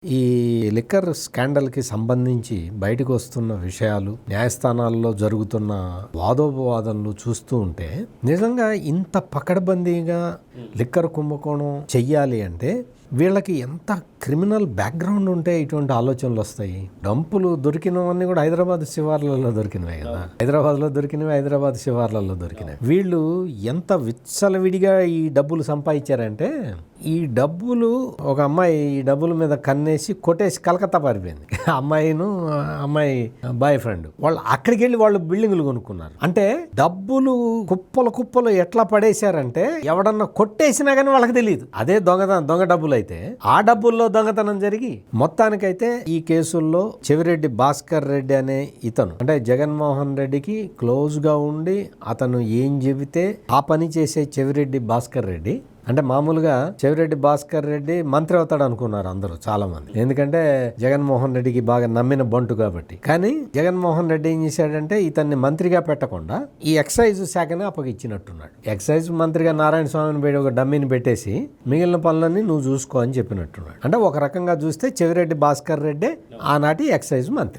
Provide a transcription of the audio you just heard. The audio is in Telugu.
ఈ లిక్కర్ స్కాండల్కి సంబంధించి బయటకు వస్తున్న విషయాలు, న్యాయస్థానాల్లో జరుగుతున్న వాదోపవాదనలు చూస్తూ ఉంటే నిజంగా ఇంత పకడ్బందీగా లిక్కర్ కుంభకోణం చెయ్యాలి అంటే వీళ్ళకి ఎంత క్రిమినల్ బ్యాక్గ్రౌండ్ ఉంటే ఇటువంటి ఆలోచనలు వస్తాయి. డంపులు దొరికినవన్నీ కూడా హైదరాబాద్ శివార్లలో దొరికినవే కదా. హైదరాబాద్లో దొరికినవి, హైదరాబాద్ శివార్లలో దొరికినవి. వీళ్ళు ఎంత విచ్చలవిడిగా ఈ డబ్బులు సంపాదించారంటే, ఈ డబ్బులు ఒక అమ్మాయి ఈ డబ్బుల మీద కన్నేసి కొట్టేసి కలకత్తా పారిపోయింది. అమ్మాయి బాయ్ ఫ్రెండ్ వాళ్ళు అక్కడికి వెళ్ళి వాళ్ళు బిల్డింగ్లు కొనుక్కున్నారు. అంటే డబ్బులు కుప్పలు ఎట్లా పడేశారంటే ఎవడన్నా కొట్టేసినా కానీ వాళ్ళకి తెలియదు. అదే దొంగ డబ్బులు అయితే ఆ డబ్బుల్లో దొంగతనం జరిగి మొత్తానికైతే ఈ కేసుల్లో చెవిరెడ్డి భాస్కర్ రెడ్డి అనే ఇతను అంటే జగన్మోహన్ రెడ్డికి క్లోజ్ గా ఉండి అతను ఏం చెబితే ఆ పని చేసే చెవిరెడ్డి భాస్కర్ రెడ్డి అంటే మామూలుగా చెవిరెడ్డి భాస్కర్ రెడ్డి మంత్రి అవుతాడు అనుకున్నారు అందరూ చాలా మంది. ఎందుకంటే జగన్మోహన్ రెడ్డికి బాగా నమ్మిన బంటు కాబట్టి. కానీ జగన్మోహన్ రెడ్డి ఏం చేశాడంటే ఇతన్ని మంత్రిగా పెట్టకుండా ఈ ఎక్సైజ్ శాఖని అప్పగిచ్చినట్టున్నాడు. ఎక్సైజ్ మంత్రిగా నారాయణ స్వామిని పెట్టి ఒక డమ్మీని పెట్టేసి మిగిలిన పనులన్నీ నువ్వు చూసుకో అని చెప్పినట్టున్నాడు. అంటే ఒక రకంగా చూస్తే చెవిరెడ్డి భాస్కర్ రెడ్డి ఆనాటి ఎక్సైజ్ మంత్రి.